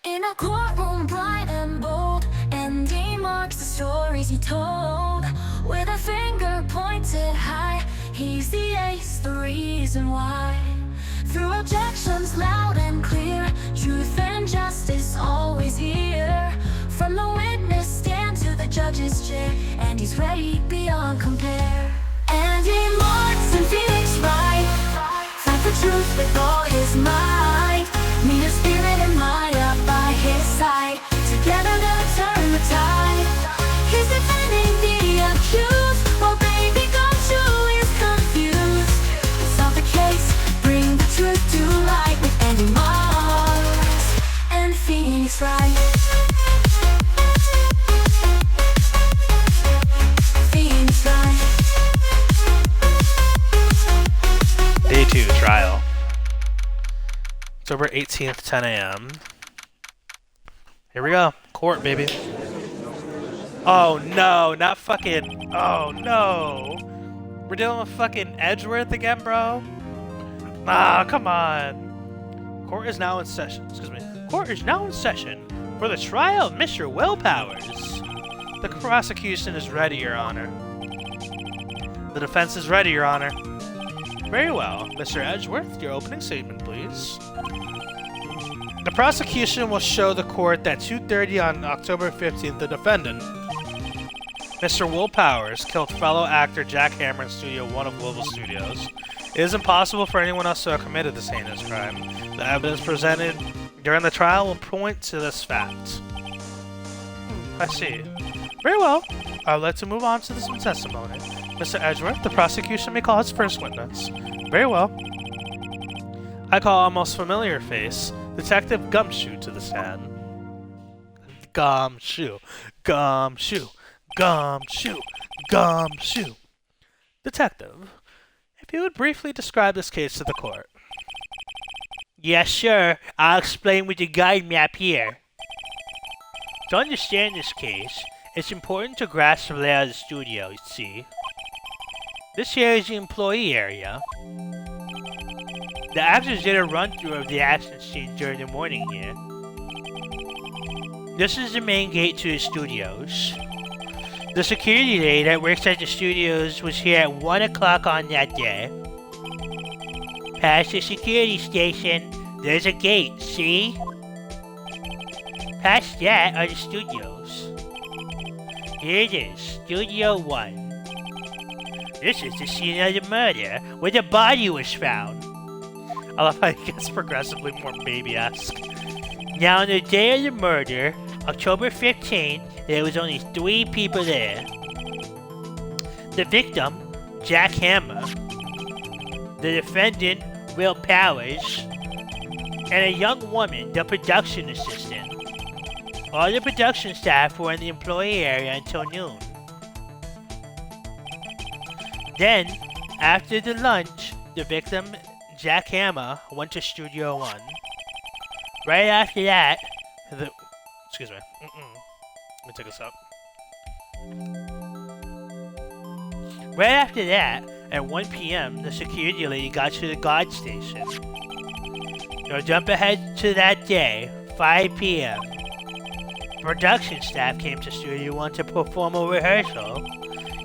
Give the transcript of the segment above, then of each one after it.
In a courtroom bright and bold, Andy marks the stories he told. With a finger pointed high, he's the ace, the reason why. Through objections loud and clear, truth and justice always here. From the witness stand to the judge's chair, and he's ready beyond compare. Andy marks and Phoenix Wright fight for truth with all his might. Mean of spirit and mind up by his side. Together they'll turn the tide. He's defending the accused, while baby Gumshoe is confused. Solve the case, bring the truth to light with Andy Marks and Phoenix Wright. Phoenix Wright. Day 2 trial. October 18th, 10 a.m. Here we go. Court, baby. Oh no, not fucking. Oh no. We're dealing with fucking Edgeworth again, bro? Ah, come on. Court is now in session. Excuse me. Court is now in session for the trial of Mr. Willpowers. The prosecution is ready, Your Honor. The defense is ready, Your Honor. Very well. Mr. Edgeworth, your opening statement, please. The prosecution will show the court that 2:30 on October 15th, the defendant, Mr. Willpowers, killed fellow actor Jack Hammer in Studio 1 of Global Studios. It is impossible for anyone else to have committed this heinous crime. The evidence presented during the trial will point to this fact. I see. Very well. I would like to move on to this testimony. Mr. Edgeworth, the prosecution may call its first witness. Very well. I call a most familiar face, Detective Gumshoe, to the stand. Gumshoe. Gumshoe. Gumshoe. Gumshoe. Detective, if you would briefly describe this case to the court. Yes, sir. I'll explain with the guide map here. To understand this case, it's important to grasp the layout of the studio, you see. This here is the employee area. The actors did a run-through of the action scene during the morning here. This is the main gate to the studios. The security lady that works at the studios was here at 1 o'clock on that day. Past the security station, there's a gate, see? Past that are the studios. Here it is, Studio 1. This is the scene of the murder, where the body was found. I love how it gets progressively more baby-esque. Now, on the day of the murder, October 15th, there was only 3 people there. The victim, Jack Hammer, the defendant, Will Powers, and a young woman, the production assistant. All the production staff were in the employee area until noon. Then, after the lunch, the victim, Jack Hammer, went to Studio 1. Right after that, excuse me. Let me take this up. Right after that, at 1 p.m., the security lady got to the guard station. Now jump ahead to that day, 5 p.m. Production staff came to Studio 1 to perform a rehearsal.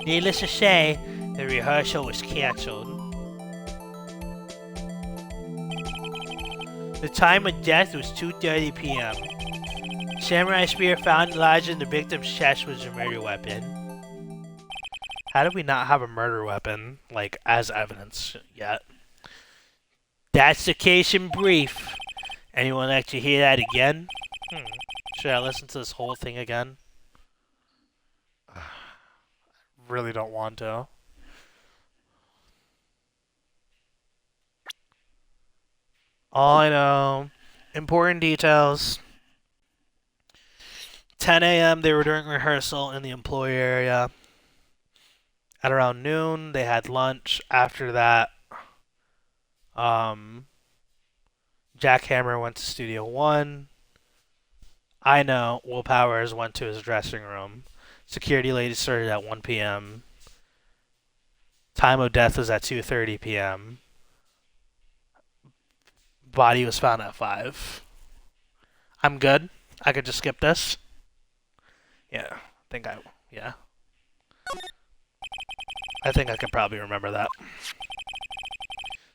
Needless to say, the rehearsal was cancelled. The time of death was 2:30 p.m. Samurai spear found lodged in the victim's chest was a murder weapon. How did we not have a murder weapon, like, as evidence yet? That's the case in brief. Anyone like to hear that again? Should I listen to this whole thing again? Really don't want to. All I know, important details. 10 a.m. they were doing rehearsal in the employee area. At around noon, they had lunch. After that, Jack Hammer went to Studio 1. I know Will Powers went to his dressing room. Security lady started at 1 p.m. Time of death was at 2:30 p.m. Body was found at 5. I'm good. I could just skip this. Yeah, yeah. I think I could probably remember that.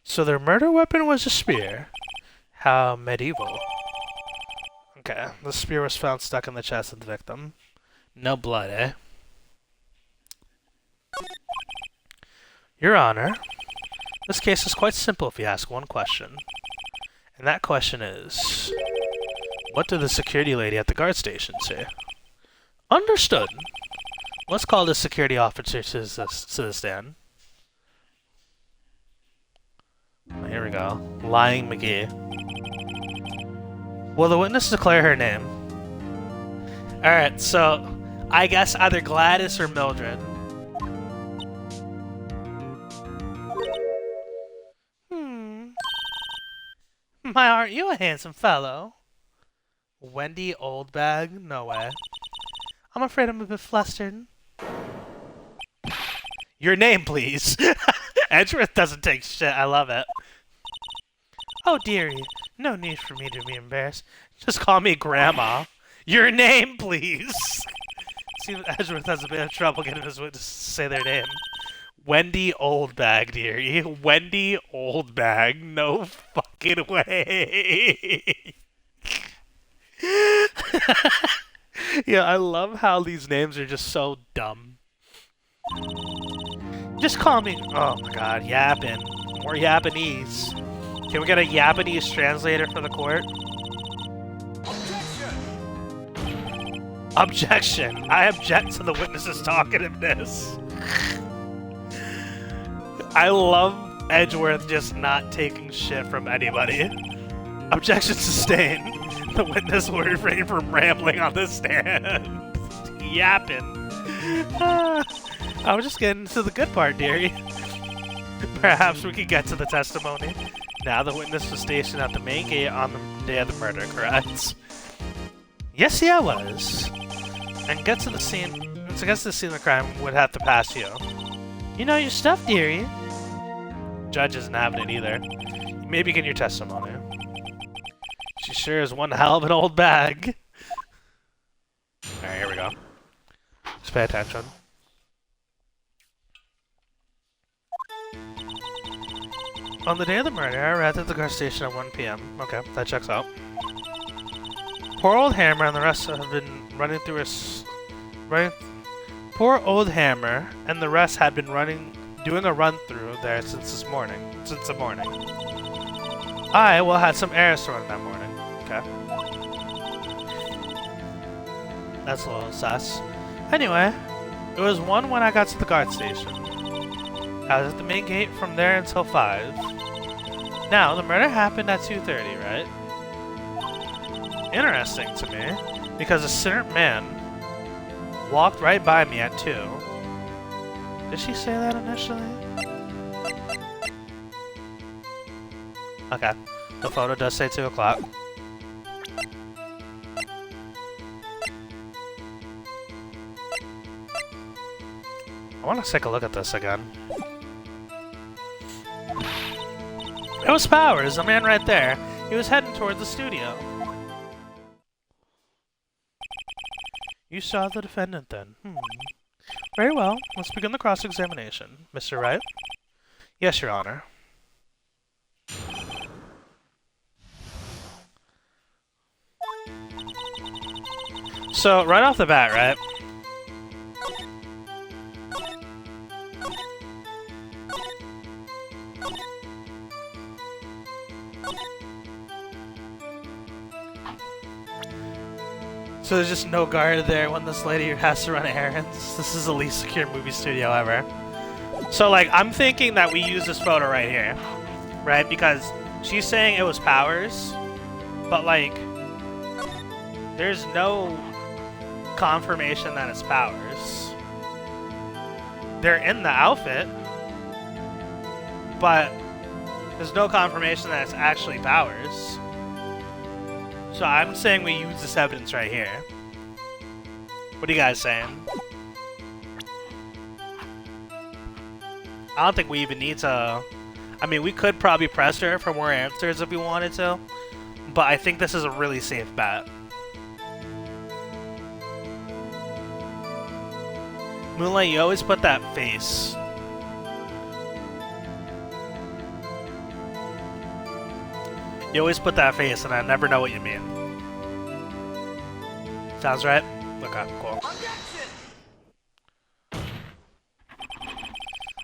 So their murder weapon was a spear. How medieval. Okay, the spear was found stuck in the chest of the victim. No blood, eh? Your Honor, this case is quite simple if you ask one question. And that question is, what did the security lady at the guard station say? Understood. Let's call the security officer to the stand. Here we go. Lying McGee. Will the witness declare her name? Alright, so I guess either Gladys or Mildred. Why aren't you a handsome fellow? Wendy Oldbag? No way. I'm afraid I'm a bit flustered. Your name, please. Edgeworth doesn't take shit. I love it. Oh, dearie. No need for me to be embarrassed. Just call me Grandma. Your name, please. Seems Edgeworth has a bit of trouble getting his witness to say their name. Wendy Oldbag, dearie. Wendy Oldbag. No fucking way. Yeah, I love how these names are just so dumb. Just call me... Oh my god, yapping. More Japanese. Can we get a Japanese translator for the court? Objection! I object to the witness's talkativeness. I love Edgeworth just not taking shit from anybody. Objection sustained. The witness will refrain from rambling on the stand. Yapping. I was just getting to the good part, dearie. Perhaps we could get to the testimony. Now the witness was stationed at the main gate on the day of the murder, correct? Yes, I was. And get to the scene. To get to the scene of the crime would have to pass you. You know your stuff, dearie. Judge isn't having it either. Maybe begin your testimony. She sure is one hell of an old bag. Alright, here we go. Just pay attention. On the day of the murder, I arrived at the car station at 1 p.m. Okay, that checks out. Poor old Hammer and the rest have been running through Poor old Hammer and the rest had been doing a run-through there since the morning. I, had some errands to run that morning. Okay. That's a little sus. Anyway, it was 1 when I got to the guard station. I was at the main gate from there until 5. Now, the murder happened at 2:30, right? Interesting to me, because a certain man walked right by me at 2. Did she say that initially? Okay, the photo does say 2 o'clock. I want to take a look at this again. It was Powers, the man right there. He was heading toward the studio. You saw the defendant then? Very well. Let's begin the cross-examination. Mr. Wright? Yes, Your Honor. So, right off the bat, right? So there's just no guard there when this lady has to run errands. This is the least secure movie studio ever. So, like, I'm thinking that we use this photo right here. Right? Because she's saying it was Powers. But, like, there's no confirmation that it's Powers. They're in the outfit. But there's no confirmation that it's actually Powers. So I'm saying we use this evidence right here. What are you guys saying? I don't think we even need to... I mean, we could probably press her for more answers if we wanted to. but I think this is a really safe bet. Moonlight, you always put that face. You always put that face, and I never know what you mean. Sounds right? Okay, cool.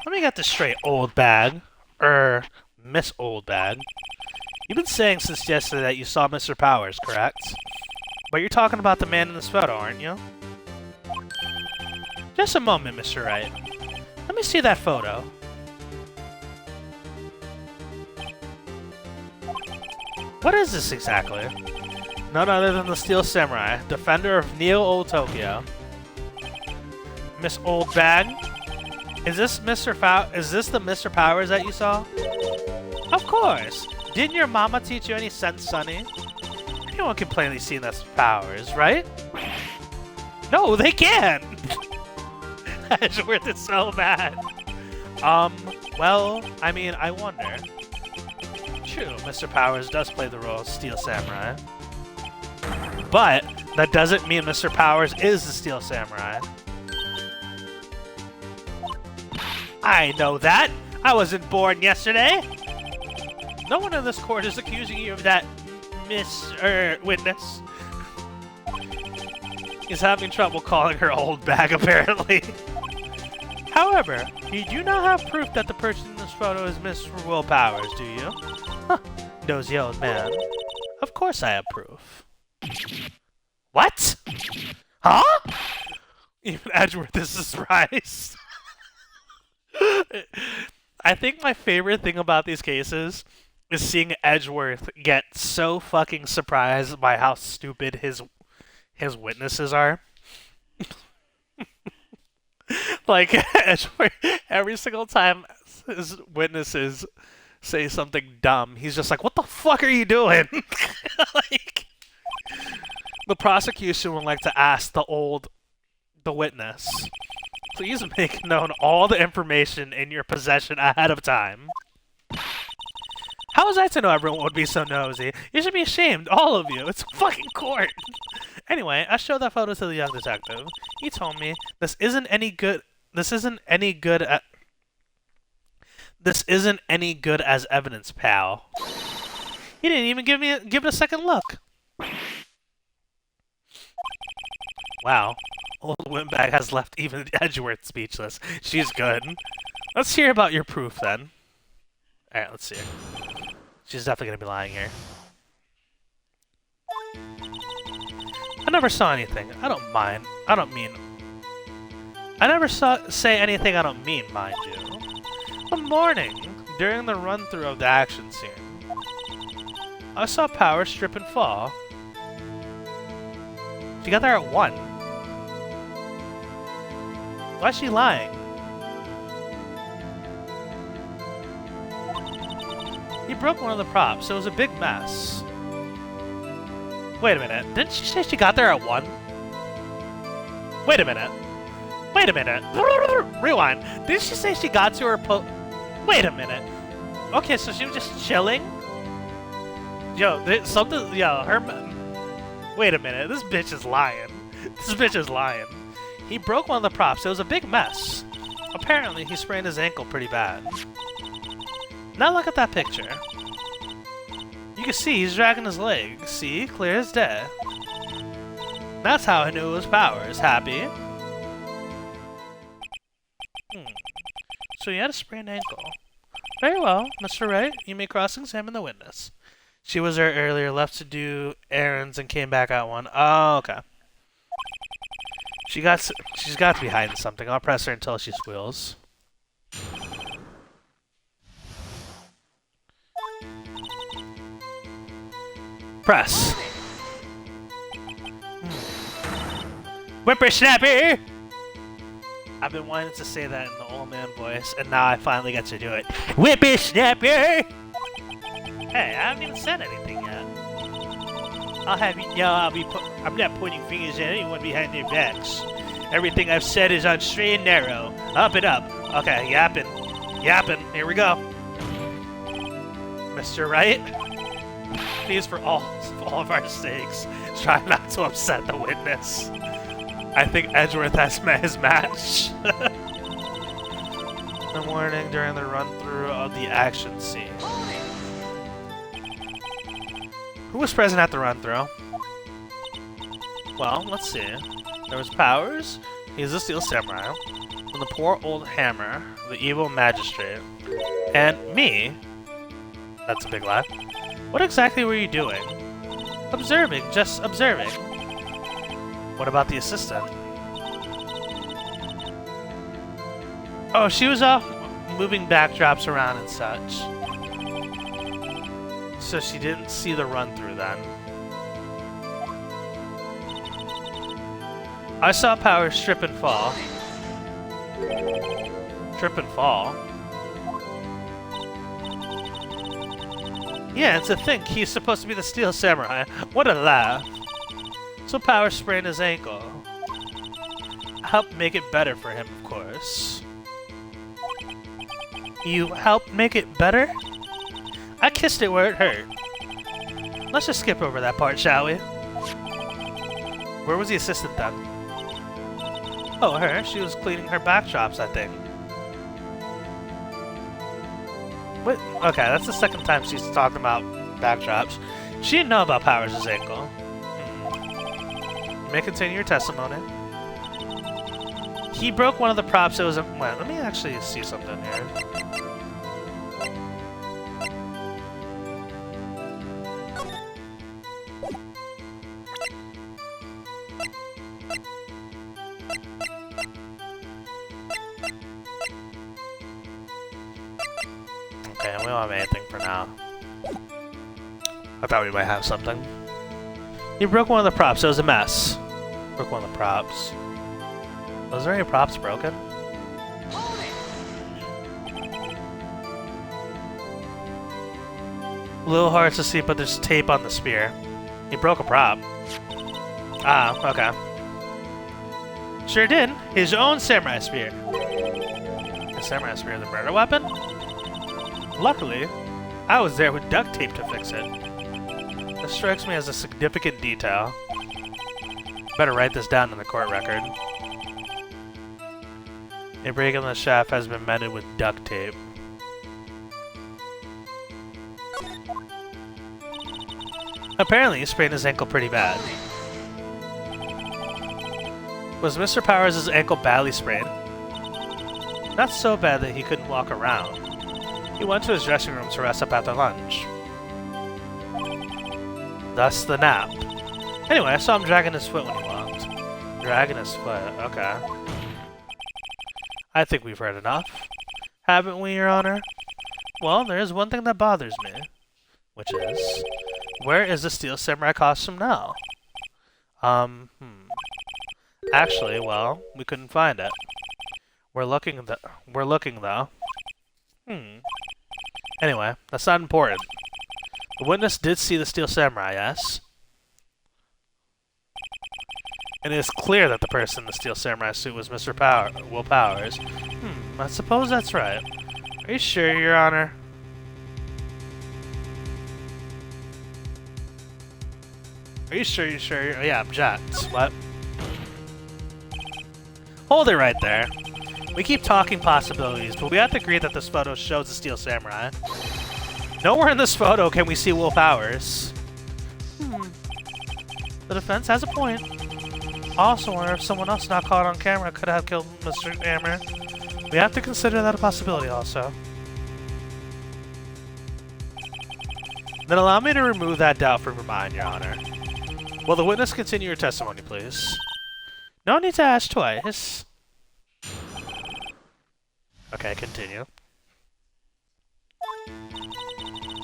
Let me get this straight, old bag. Miss Old Bag. You've been saying since yesterday that you saw Mr. Powers, correct? But you're talking about the man in this photo, aren't you? Just a moment, Mr. Wright. Let me see that photo. What is this exactly? None other than the Steel Samurai, defender of Neo-Old Tokyo. Miss Old Bag? Is this the Mr. Powers that you saw? Of course! Didn't your mama teach you any sense, Sonny? Anyone can plainly see Mr. Powers, right? No, they can't! Edgeworth is so bad. Well, I mean, I wonder. True, Mr. Powers does play the role of Steel Samurai. But that doesn't mean Mr. Powers is the Steel Samurai. I know that! I wasn't born yesterday! No one in this court is accusing you of that, witness. He's having trouble calling her old bag, apparently. However, you do not have proof that the person in this photo is Mr. Will Powers, do you? Huh, nosy old man. Of course I have proof. What? Huh? Even Edgeworth is surprised. I think my favorite thing about these cases is seeing Edgeworth get so fucking surprised by how stupid his witnesses are. Like, Edgeworth, every single time his witnesses say something dumb, he's just like, what the fuck are you doing? Like, the prosecution would like to ask the witness, please make known all the information in your possession ahead of time. How was I to know everyone would be so nosy? You should be ashamed, all of you. It's a fucking court. Anyway, I showed that photo to the young detective. He told me this isn't any good as evidence, pal. He didn't even give it a second look. Wow. Old Windbag has left even Edgeworth speechless. She's good. Let's hear about your proof, then. Alright, let's see her. She's definitely gonna be lying here. I never saw anything. I never say anything I don't mean, mind you. One morning, during the run-through of the action scene, I saw Powers strip and fall. She got there at 1. Why is she lying? He broke one of the props, so it was a big mess. Wait a minute, didn't she say she got there at 1? Wait a minute. Rewind. Didn't she say she got to her Wait a minute. Okay, so she was just chilling? Yo, Wait a minute, this bitch is lying. He broke one of the props, so it was a big mess. Apparently, he sprained his ankle pretty bad. Now look at that picture. You can see he's dragging his leg. See? Clear as day. That's how I knew it was Powers. Happy? So he had a sprained ankle. Very well, Mr. Wright. You may cross-examine the witness. She was there earlier, left to do errands, and came back at 1. Oh, okay. She's got to be hiding something. I'll press her until she squeals. Press. Whippersnapper! I've been wanting to say that in the old man voice, and now I finally get to do it. Whippersnapper! Hey, I haven't even said anything yet. I'll have you know I'm not pointing fingers at anyone behind their backs. Everything I've said is on straight and narrow. Up and up. Okay, yapping. Here we go. Mr. Wright? Please, for all all of our stakes. Try not to upset the witness. I think Edgeworth has met his match. The morning during the run-through of the action scene. Who was present at the run-through? Well, let's see. There was Powers, he's the Steel Samurai, and the poor old Hammer, the evil magistrate, and me. That's a big lie. What exactly were you doing? Observing, just observing. What about the assistant? Oh, she was off moving backdrops around and such. So she didn't see the run-through then. I saw Powers trip and fall. Trip and fall? Yeah, and to think he's supposed to be the Steel Samurai. What a laugh. So Powers sprained his ankle. I helped make it better for him, of course. You helped make it better? I kissed it where it hurt. Let's just skip over that part, shall we? Where was the assistant then? Oh, her. She was cleaning her backdrops, I think. What? Okay, that's the second time she's talking about backdrops. She didn't know about Powers' ankle. You may continue your testimony. He broke one of the props that was... Well, let me actually see something here. Okay, we don't have anything for now. I thought we might have something. He broke one of the props, it was a mess. Broke one of the props. Was there any props broken? A little hard to see, but there's tape on the spear. He broke a prop. Ah, okay. Sure did. His own samurai spear. The samurai spear, the murder weapon? Luckily, I was there with duct tape to fix it. This strikes me as a significant detail. Better write this down in the court record. A break in the shaft has been mended with duct tape. Apparently, he sprained his ankle pretty bad. Was Mr. Powers' ankle badly sprained? Not so bad that he couldn't walk around. He went to his dressing room to rest up after lunch. Thus the nap. Anyway, I saw him dragging his foot when he walked. Dragging his foot, okay. I think we've heard enough. Haven't we, Your Honor? Well, there is one thing that bothers me. Which is... Where is the Steel Samurai costume now? Actually, well, we couldn't find it. We're looking, though. Anyway, that's not important. The witness did see the Steel Samurai, yes? And it is clear that the person in the Steel Samurai suit was Mr. Will Powers. I suppose that's right. Are you sure, Your Honor? Are you sure, Yeah, object. What? Hold it right there. We keep talking possibilities, but we have to agree that this photo shows the Steel Samurai. Nowhere in this photo can we see Will Powers. The defense has a point. Also, wonder if someone else not caught on camera could have killed Mr. Hammer. We have to consider that a possibility also. Then allow me to remove that doubt from your mind, Your Honor. Will the witness continue your testimony, please? No need to ask twice. Okay, continue.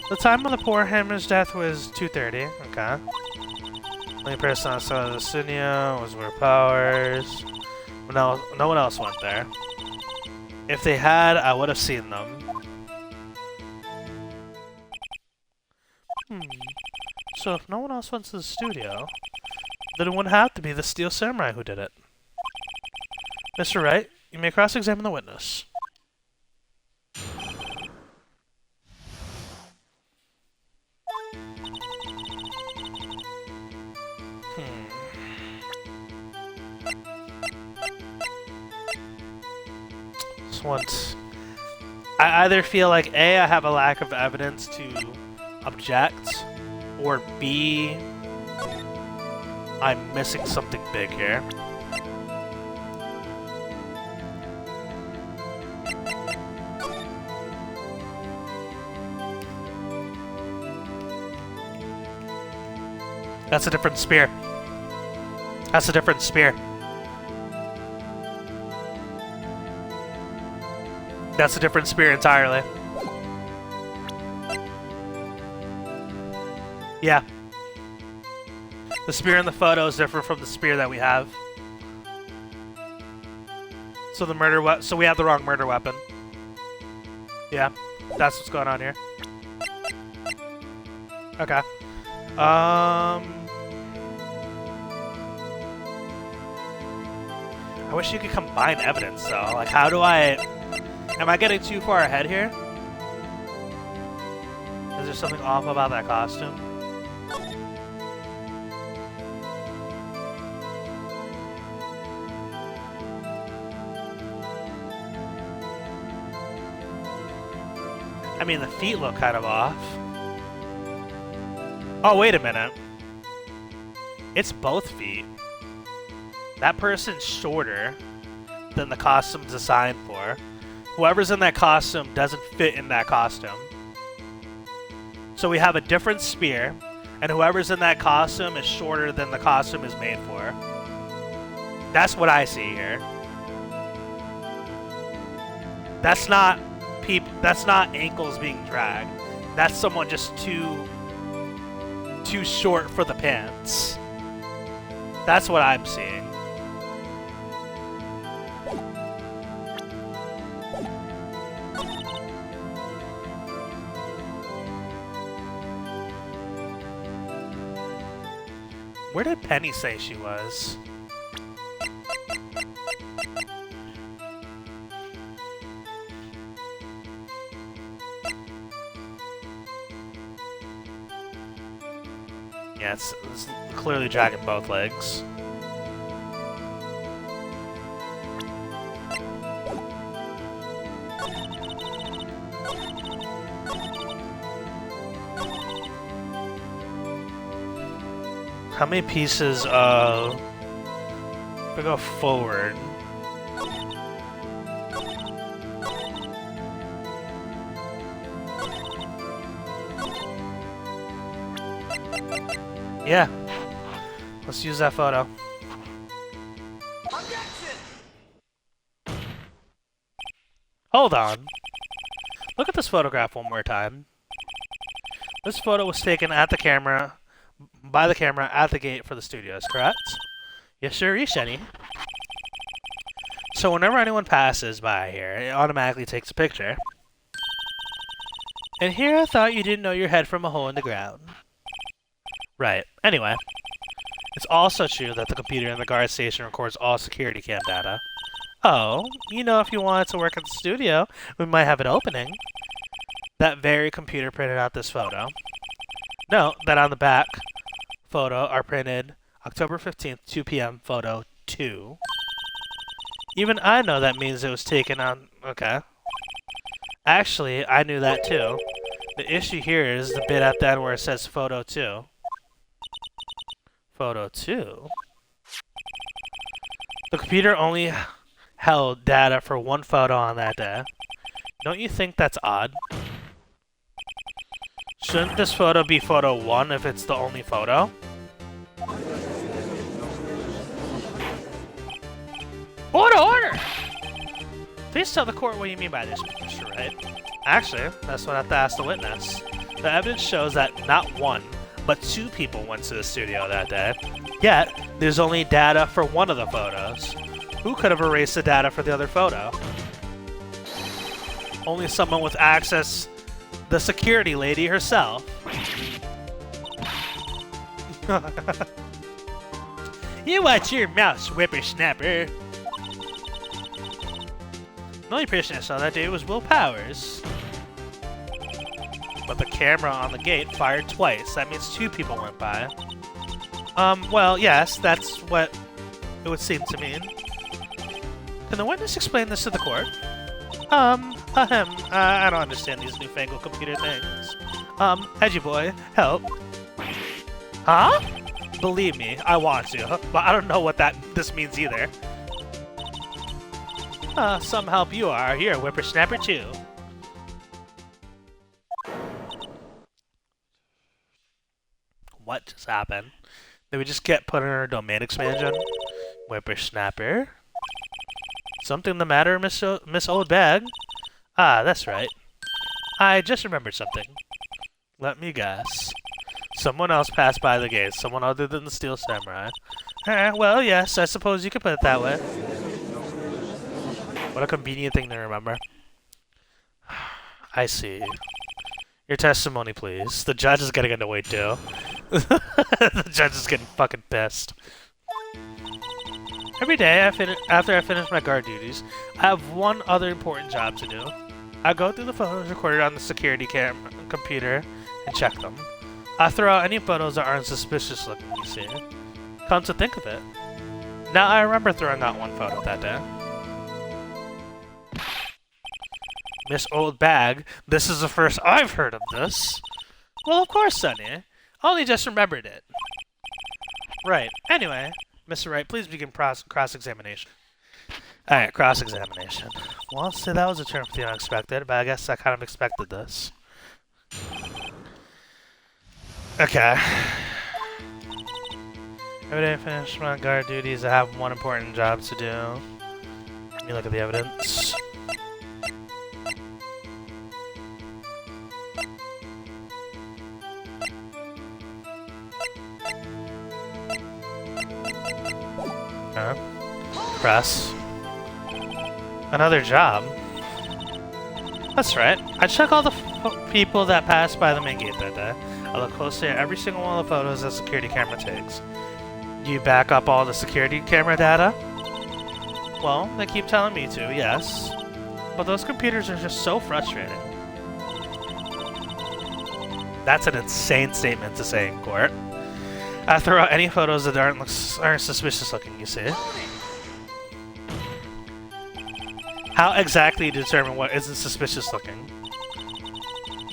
The time of the poor Hammer's death was 2:30. Okay. Only person I saw the studio was Will Powers. No one else went there. If they had, I would have seen them. So if no one else went to the studio, then it wouldn't have to be the Steel Samurai who did it. Mr. Wright, you may cross-examine the witness. just want... I either feel like A, I have a lack of evidence to object, or B, I'm missing something big here. That's a different spear. That's a different spear. That's a different spear entirely. Yeah. The spear in the photo is different from the spear that we have. So the murder so we have the wrong murder weapon. Yeah, that's what's going on here. Okay. I wish you could combine evidence, though. Like, how do I... Am I getting too far ahead here? Is there something off about that costume? I mean, the feet look kind of off. Oh, wait a minute. It's both feet. That person's shorter than the costume's designed for. Whoever's in that costume doesn't fit in that costume. So we have a different spear, and whoever's in that costume is shorter than the costume is made for. That's what I see here. That's not ankles being dragged. That's someone just too short for the pants. That's what I'm seeing. Where did Penny say she was? Yeah, it's clearly dragging both legs. How many pieces of... If we go forward... Yeah. Let's use that photo. Hold on. Look at this photograph one more time. This photo was taken at the camera... by the camera at the gate for the studios, correct? Yes, sir, Sheni. So whenever anyone passes by here, it automatically takes a picture. And here I thought you didn't know your head from a hole in the ground. Right. Anyway, it's also true that the computer in the guard station records all security cam data. Oh, you know, if you wanted to work at the studio, we might have an opening. That very computer printed out this photo. Note that on the back photo are printed October 15th, 2 p.m. photo 2. Even I know that means it was taken on... Okay. Actually, I knew that too. The issue here is the bit at the end where it says photo 2. Photo 2? The computer only held data for one photo on that day. Don't you think that's odd? Shouldn't this photo be photo 1 if it's the only photo? Order! Please tell the court what you mean by this, Mr. Wright. Actually, that's what I have to ask the witness. The evidence shows that not one, but 2 people went to the studio that day. Yet, there's only data for one of the photos. Who could have erased the data for the other photo? Only someone with access... The security lady herself. You watch your mouth, whippersnapper. The only person I saw that day was Will Powers. But the camera on the gate fired twice. That means 2 people went by. Well, yes, that's what it would seem to mean. Can the witness explain this to the court? I don't understand these newfangled computer things. Edgy boy, help. Huh? Believe me, I want to, but I don't know what this means either. Some help you are. You're a whippersnapper too. What just happened? Did we just get put in our domain expansion? Whippersnapper. Something the matter, Miss Old Bag? Ah, that's right. I just remembered something. Let me guess. Someone else passed by the gate. Someone other than the Steel Samurai. Well, yes, I suppose you could put it that way. What a convenient thing to remember. I see. Your testimony, please. The judge is getting annoyed too. The judge is getting fucking pissed. Every day, after I finish my guard duties, I have one other important job to do. I go through the photos recorded on the security computer and check them. I throw out any photos that aren't suspicious looking, you see. Come to think of it. Now I remember throwing out one photo that day. Miss Old Bag, this is the first I've heard of this. Well, of course, Sonny. Only just remembered it. Right. Anyway, Mr. Wright, please begin cross-examination. Alright, cross-examination. Well, I'll say that was a term for the unexpected, but I guess I kind of expected this. Okay. Every day I finish my guard duties, I have one important job to do. Let me look at the evidence. Press. Another job? That's right. I check all the people that pass by the main gate that day. I look closely at every single one of the photos that security camera takes. Do you back up all the security camera data? Well, they keep telling me to, yes. But those computers are just so frustrating. That's an insane statement to say in court. I throw out any photos that aren't suspicious looking, you see. How exactly do you determine what isn't suspicious looking?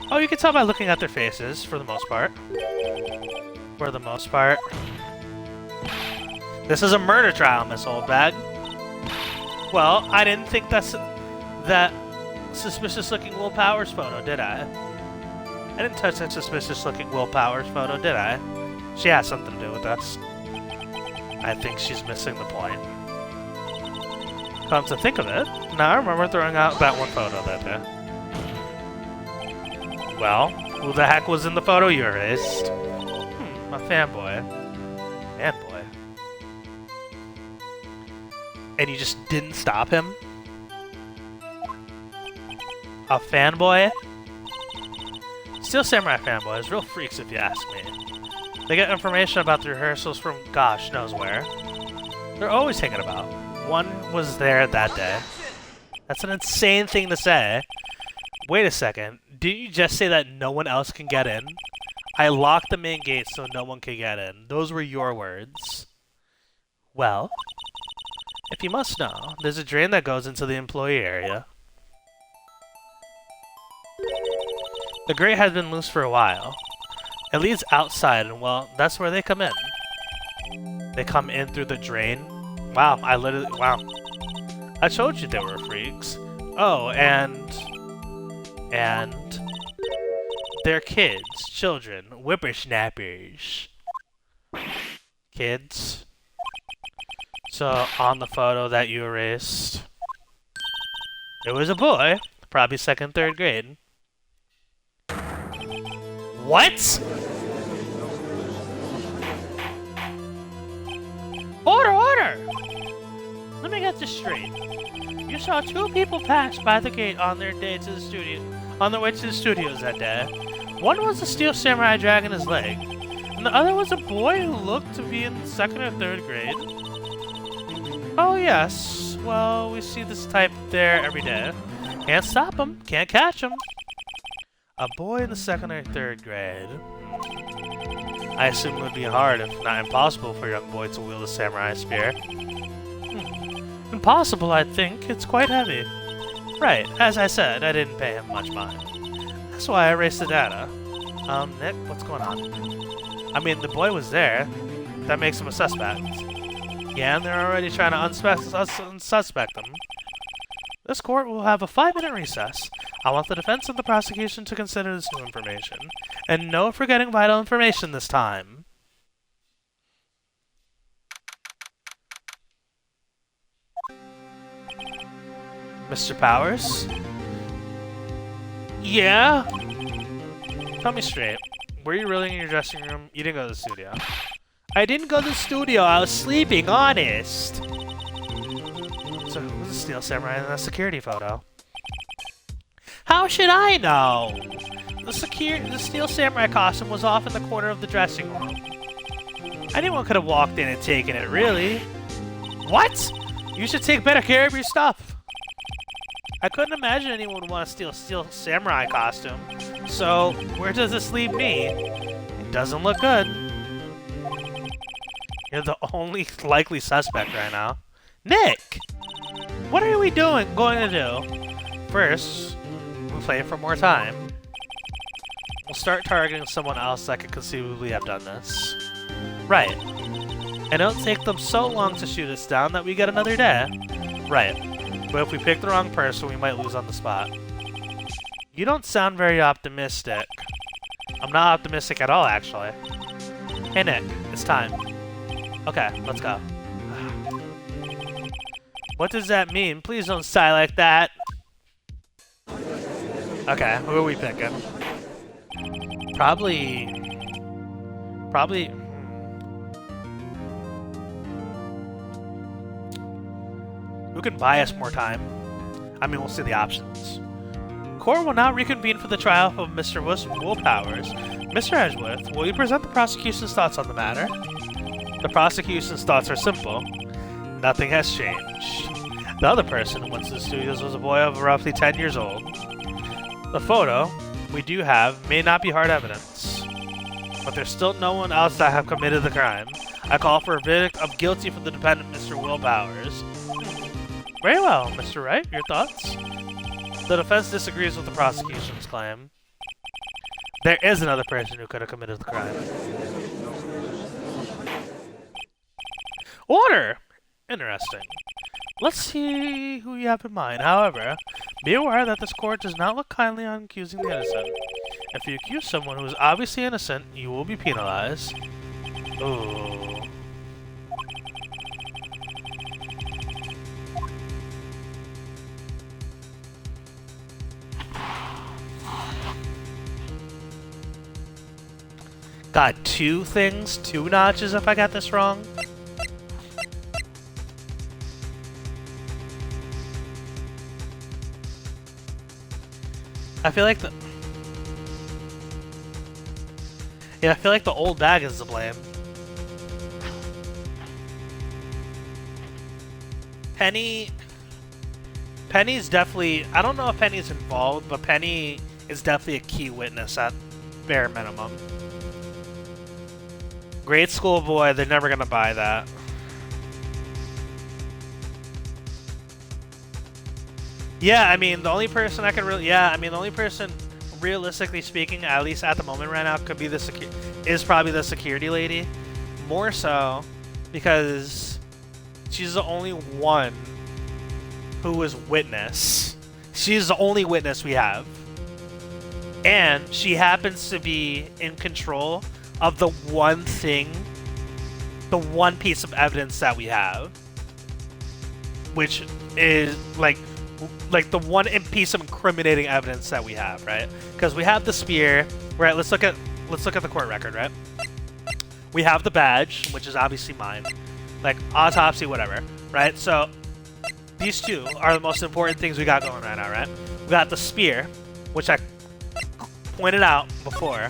Oh, you can tell by looking at their faces, for the most part. For the most part. This is a murder trial, Miss Old Bag. Well, I didn't think that suspicious-looking Will Powers photo, did I? I didn't touch that suspicious-looking Will Powers photo, did I? She has something to do with us. I think she's missing the point. Come to think of it, now I remember throwing out that one photo that day. Well, who the heck was in the photo you erased? A fanboy. Fanboy. And you just didn't stop him? A fanboy? Steel Samurai fanboys, real freaks if you ask me. They get information about the rehearsals from gosh knows where. They're always hanging about. One was there that day. That's an insane thing to say. Wait a second. Did you just say that no one else can get in? I locked the main gate so no one could get in. Those were your words. Well, if you must know, there's a drain that goes into the employee area. The grate has been loose for a while. It leads outside, and well, that's where they come in. They come in through the drain? Wow, wow. I told you they were freaks. Oh, and they're kids, children, whippersnappers. Kids. So, on the photo that you erased, it was a boy, probably 2nd, 3rd grade. What? Order, order! Let me get this straight. You saw 2 people pass by the gate on their way to the studios that day. One was a Steel Samurai dragging his leg, and the other was a boy who looked to be in 2nd or 3rd grade. Oh yes, well, we see this type there every day. Can't stop him, can't catch him. A boy in the 2nd or 3rd grade. I assume it would be hard, if not impossible, for a young boy to wield a samurai spear. Impossible, I think. It's quite heavy. Right, as I said, I didn't pay him much mind. That's why I erased the data. Nick, what's going on? I mean, the boy was there. That makes him a suspect. Yeah, and they're already trying to unsuspect him. This court will have a 5-minute recess. I want the defense and the prosecution to consider this new information. And no forgetting vital information this time. Mr. Powers? Yeah? Tell me straight. Were you really in your dressing room? You didn't go to the studio. I didn't go to the studio. I was sleeping, honest. So who's the Steel Samurai in that security photo? How should I know? The Steel Samurai costume was off in the corner of the dressing room. Anyone could have walked in and taken it, really. What? You should take better care of your stuff. I couldn't imagine anyone would want to steal a Steel Samurai costume. So, where does this leave me? It doesn't look good. You're the only likely suspect right now. Nick! What are we going to do? First, we'll play it for more time. We'll start targeting someone else that could conceivably have done this. Right. And it'll take them so long to shoot us down that we get another day. Right. But if we pick the wrong person, we might lose on the spot. You don't sound very optimistic. I'm not optimistic at all, actually. Hey, Nick. It's time. Okay, let's go. What does that mean? Please don't sigh like that. Okay, who are we picking? Probably... Who can buy us more time? I mean, we'll see the options. Court will now reconvene for the trial of Mr. Willpowers. Mr. Edgeworth, will you present the prosecution's thoughts on the matter? The prosecution's thoughts are simple. Nothing has changed. The other person who went to the studios was a boy of roughly 10 years old. The photo we do have may not be hard evidence, but there's still no one else that have committed the crime. I call for a verdict of guilty for the defendant, Mr. Willpowers. Very well, Mr. Wright, your thoughts? The defense disagrees with the prosecution's claim. There is another person who could have committed the crime. Order! Interesting. Let's see who you have in mind. However, be aware that this court does not look kindly on accusing the innocent. If you accuse someone who is obviously innocent, you will be penalized. Ooh. Got two notches if I got this wrong. I feel like I feel like the old bag is to blame. Penny's definitely, I don't know if Penny's involved, but Penny is definitely a key witness at bare minimum. Grade school boy, they're never gonna buy that. Yeah, I mean, the only person I could really... Yeah, I mean, the only person, realistically speaking, at least at the moment right now, could be is probably the security lady. More so, because she's the only one who is witness. She's the only witness we have. And she happens to be in control of the one thing, the one piece of evidence that we have. Which is, like the one piece of incriminating evidence that we have, right? Because we have the spear, right? Let's look at the court record, right? We have the badge, which is obviously mine, like autopsy, whatever, right? So these two are the most important things we got going right now, right? We got the spear, which I pointed out before,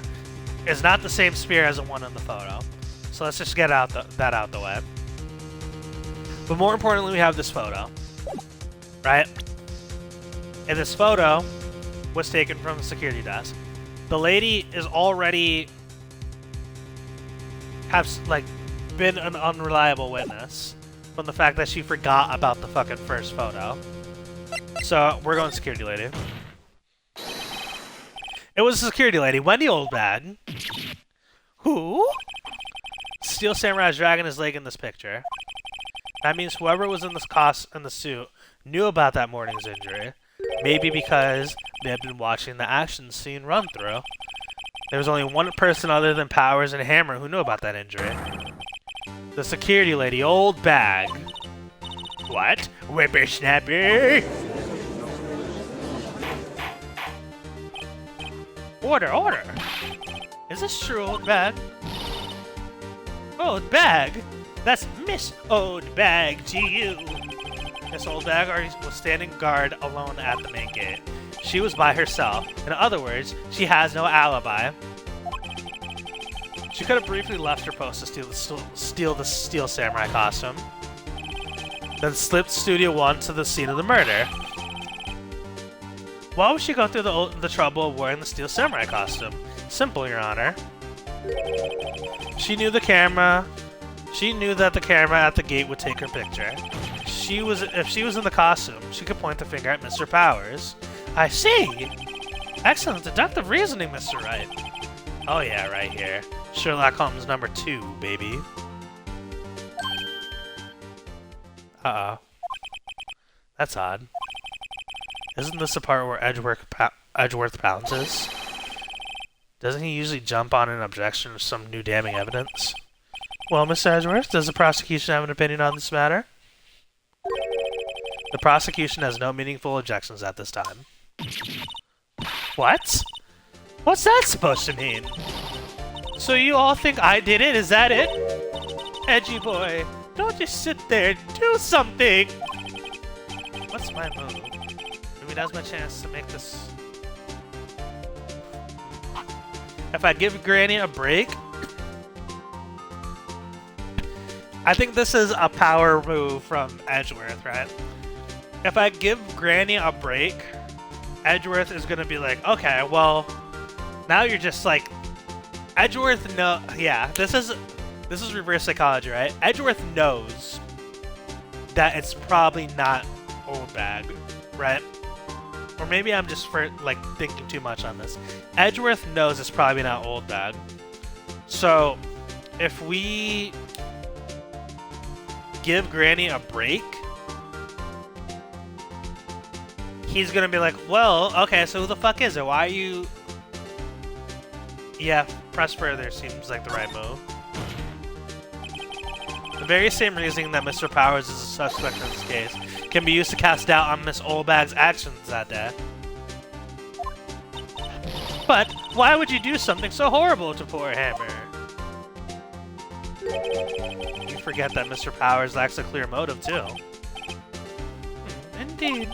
is not the same spear as the one in the photo. So let's just get that out the way. But more importantly, we have this photo, right? And this photo was taken from the security desk. The lady is already been an unreliable witness from the fact that she forgot about the fucking first photo. So, we're going security lady. It was the security lady, Wendy Oldbag. Who? Steel Samurai's dragging his leg in this picture. That means whoever was in the suit knew about that morning's injury. Maybe because they had been watching the action scene run through. There was only one person other than Powers and Hammer who knew about that injury. The security lady, Oldbag. What? Whippersnapper! Order, order! Is this true, Oldbag? Oldbag? That's Miss Oldbag to you! Miss Oldbag already was standing guard alone at the main gate. She was by herself. In other words, she has no alibi. She could have briefly left her post to steal the Steel Samurai costume, then slipped Studio 1 to the scene of the murder. Why would she go through the trouble of wearing the Steel Samurai costume? Simple, Your Honor. She knew that the camera at the gate would take her picture. If she was in the costume, she could point the finger at Mr. Powers. I see! Excellent deductive reasoning, Mr. Wright. Oh yeah, right here. Sherlock Holmes number 2, baby. Uh-oh. That's odd. Isn't this the part where Edgeworth pounces? Doesn't he usually jump on an objection or some new damning evidence? Well, Mr. Edgeworth, does the prosecution have an opinion on this matter? The prosecution has no meaningful objections at this time. What? What's that supposed to mean? So you all think I did it? Is that it? Edgy boy, don't just sit there. Do something! What's my move? Maybe now's my chance to make this... If I give Granny a break... I think this is a power move from Edgeworth, right? If I give Granny a break, Edgeworth is gonna be like, okay, well, now you're just like, Edgeworth yeah, this is reverse psychology, right? Edgeworth knows that it's probably not Oldbag, right? Or maybe I'm just thinking too much on this. Edgeworth knows it's probably not Oldbag. So, if we give Granny a break, he's gonna be like, well, okay, so who the fuck is it? Why are you... Yeah, press further seems like the right move. The very same reasoning that Mr. Powers is a suspect in this case can be used to cast doubt on Miss Oldbag's actions that day. But why would you do something so horrible to poor Hammer? You forget that Mr. Powers lacks a clear motive, too. Indeed.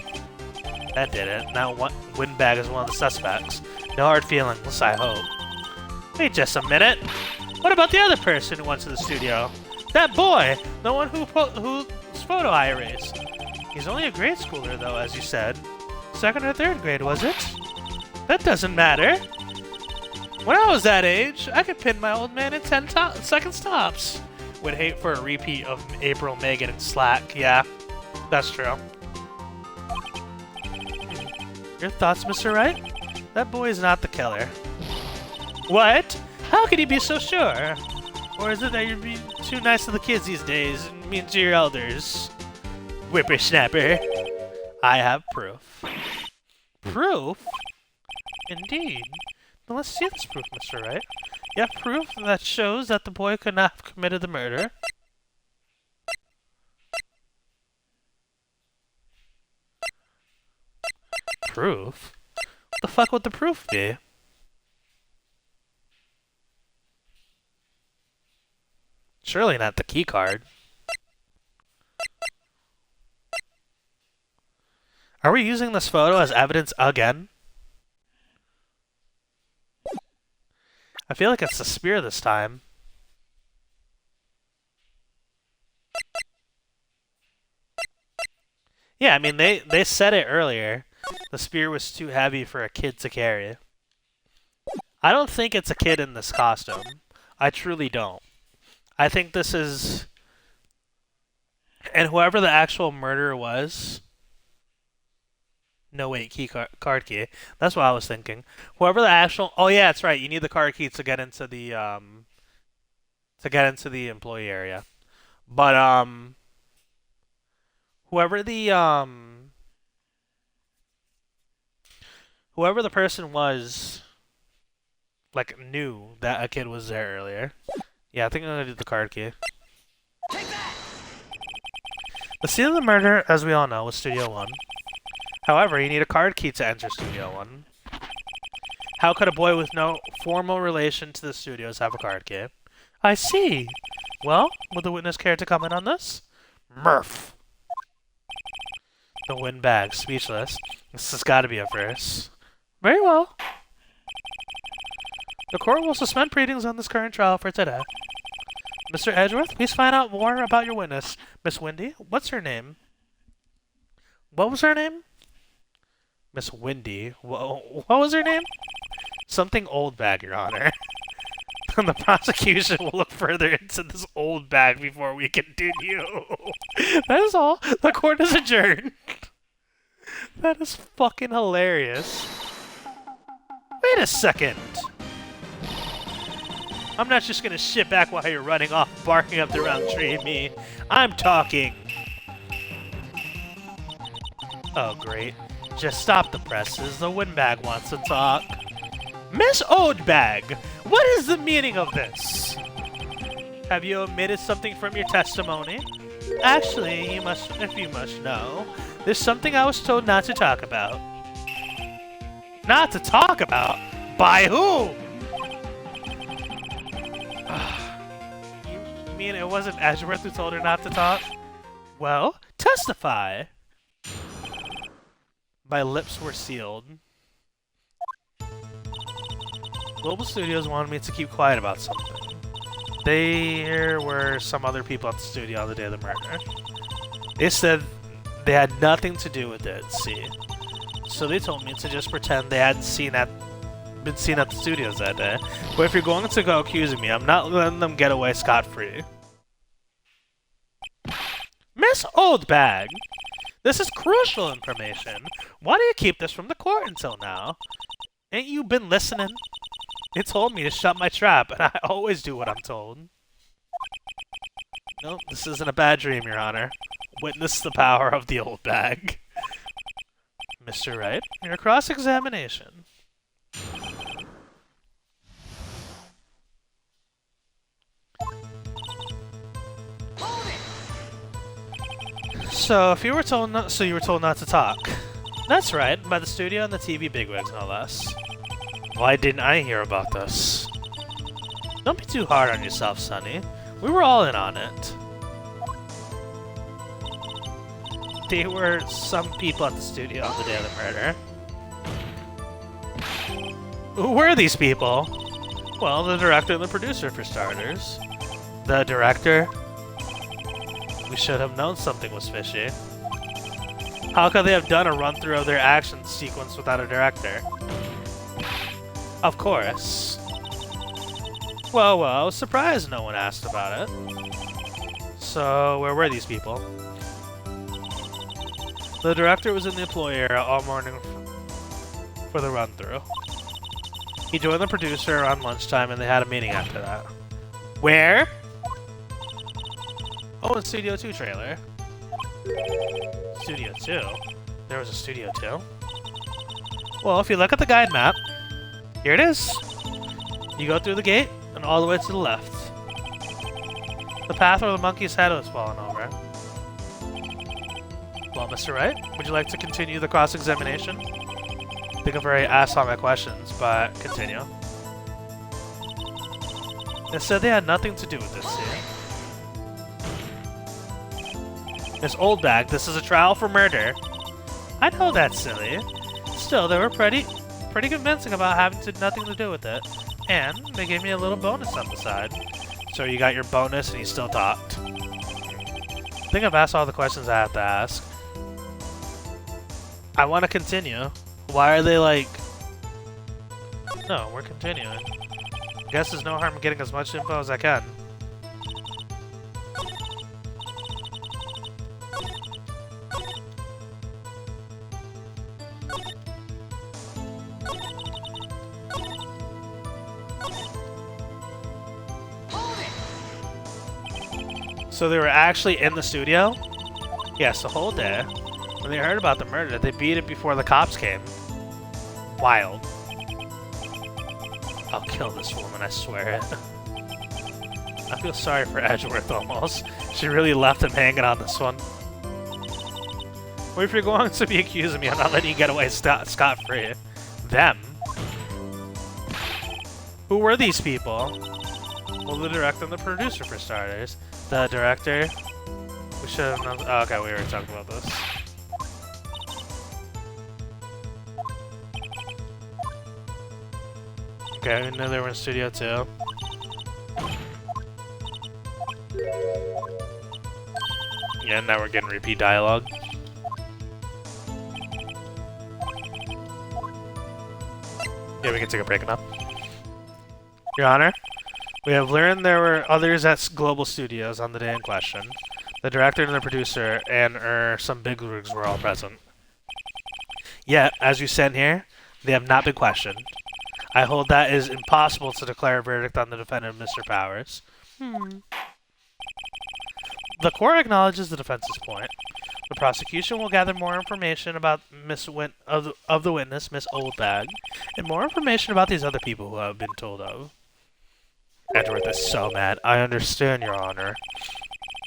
That did it. Now Windbag is one of the suspects. No hard feelings, I hope. Wait just a minute. What about the other person who went to the studio? That boy! The one whose photo I erased. He's only a grade schooler, though, as you said. 2nd or 3rd grade, was it? That doesn't matter. When I was that age, I could pin my old man in 10 seconds tops. Would hate for a repeat of April, Megan, and Slack. Yeah, that's true. Your thoughts, Mr. Wright? That boy is not the killer. What? How can you be so sure? Or is it that you're being too nice to the kids these days and mean to your elders? Whippersnapper. I have proof. Proof? Indeed. Then let's see this proof, Mr. Wright. You have proof that shows that the boy could not have committed the murder. Proof? What the fuck would the proof be? Surely not the key card. Are we using this photo as evidence again? I feel like it's the spear this time. Yeah, I mean, they said it earlier. The spear was too heavy for a kid to carry. I don't think it's a kid in this costume. I truly don't. I think this is... And whoever the actual murderer was... No, wait, card key. That's what I was thinking. Whoever the actual... Oh, yeah, that's right. You need the card key to get into the, employee area. But, whoever the, whoever the person was, like, knew that a kid was there earlier. Yeah, I think I'm gonna do the card key. The scene of the murder, as we all know, was Studio 1. However, you need a card key to enter Studio 1. How could a boy with no formal relation to the studios have a card key? I see. Well, would the witness care to comment on this? Murph. The windbag, speechless. This has got to be a first. Very well. The court will suspend proceedings on this current trial for today. Mr. Edgeworth, please find out more about your witness. Miss Wendy, what's her name? What was her name? Miss Wendy. What was her name? Something old bag, Your Honor. The prosecution will look further into this old bag before we continue. That is all. The court is adjourned. That is fucking hilarious. Wait a second. I'm not just gonna sit back while you're running off, barking up the round tree at me. I'm talking. Oh, great. Just stop the presses. The windbag wants to talk. Miss Oldbag, what is the meaning of this? Have you omitted something from your testimony? Actually, if you must know, there's something I was told not to talk about. Not to talk about? By who? You mean it wasn't Edgeworth who told her not to talk? Well, testify. My lips were sealed. Global Studios wanted me to keep quiet about something. There were some other people at the studio on the day of the murder. They said they had nothing to do with it, see? So they told me to just pretend they hadn't been seen at the studios that day. But if you're going to go accusing me, I'm not letting them get away scot-free. Miss Oldbag! This is crucial information. Why do you keep this from the court until now? Ain't you been listening? They told me to shut my trap, and I always do what I'm told. Nope, this isn't a bad dream, Your Honor. Witness the power of the old bag. Mr. Wright, your cross-examination. So, you were told not to talk. That's right, by the studio and the TV bigwigs, no less. Why didn't I hear about this? Don't be too hard on yourself, Sonny. We were all in on it. There were some people at the studio on the day of the murder. Who were these people? Well, the director and the producer, for starters. The director? We should have known something was fishy. How could they have done a run-through of their action sequence without a director? Of course. Well, I was surprised no one asked about it. So, where were these people? The director was in the employee area all morning for the run-through. He joined the producer around lunchtime and they had a meeting after that. Where? Oh, in Studio 2 trailer. Studio 2? There was a Studio 2? Well, if you look at the guide map, here it is. You go through the gate and all the way to the left. The path where the monkey's head was fallen over. Well, Mr. Wright, would you like to continue the cross-examination? I think I've already asked all my questions, but continue. They said they had nothing to do with this scene. Miss Oldbag, this is a trial for murder. I know that's silly. Still, they were pretty convincing about having nothing to do with it. And they gave me a little bonus on the side. So you got your bonus and you still talked. I think I've asked all the questions I have to ask. I want to continue. Why are they like... No, we're continuing. Guess there's no harm in getting as much info as I can. So they were actually in the studio? Yes, the whole day. When they heard about the murder, they beat it before the cops came. Wild. I'll kill this woman, I swear it. I feel sorry for Edgeworth almost. She really left him hanging on this one. What if you're going to be accusing me, I'm not letting you get away scot-free. Them? Who were these people? Well, the director and the producer, for starters. The director... We should have known... Oh, okay, we already talked about this. Okay, we knew they were in studio too. Yeah, now we're getting repeat dialogue. Yeah, we can take a break now. Your Honor, we have learned there were others at Global Studios on the day in question. The director and the producer and some bigwigs were all present. Yet, as you said here, they have not been questioned. I hold that it is impossible to declare a verdict on the defendant, Mr. Powers. The court acknowledges the defense's point. The prosecution will gather more information about of the witness, Miss Oldbag, and more information about these other people who have been told of. Edgeworth is so mad. I understand, Your Honor.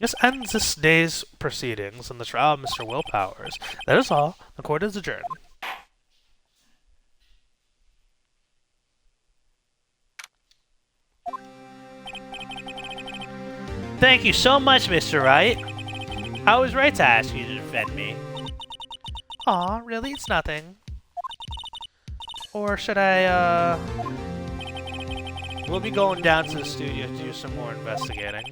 This ends this day's proceedings and the trial of Mr. Will Powers. That is all. The court is adjourned. Thank you so much, Mr. Wright. I was right to ask you to defend me. Aw, really? It's nothing. Or should I, We'll be going down to the studio to do some more investigating.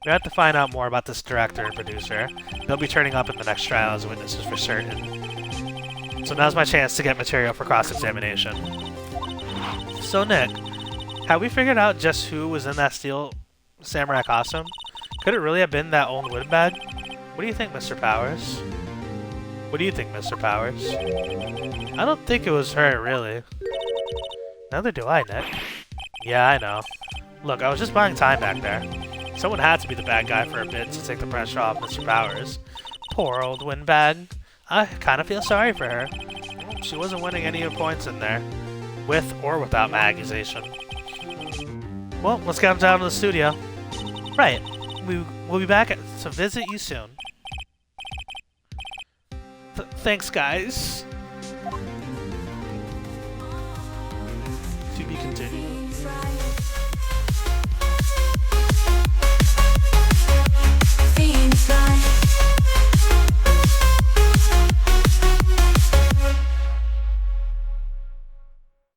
We have to find out more about this director and producer. They'll be turning up in the next trial as witnesses for certain. So now's my chance to get material for cross-examination. So Nick, have we figured out just who was in that steel samurai costume? Could it really have been that old windbag? What do you think, Mr. Powers? What do you think, Mr. Powers? I don't think it was her, really. Neither do I, Nick. Yeah, I know. Look, I was just buying time back there. Someone had to be the bad guy for a bit to take the pressure off Mr. Powers. Poor old windbag. I kind of feel sorry for her. She wasn't winning any points in there, with or without my accusation. Well, let's get down to the studio. Right. We'll be back to visit you soon. Thanks, guys. To be continued.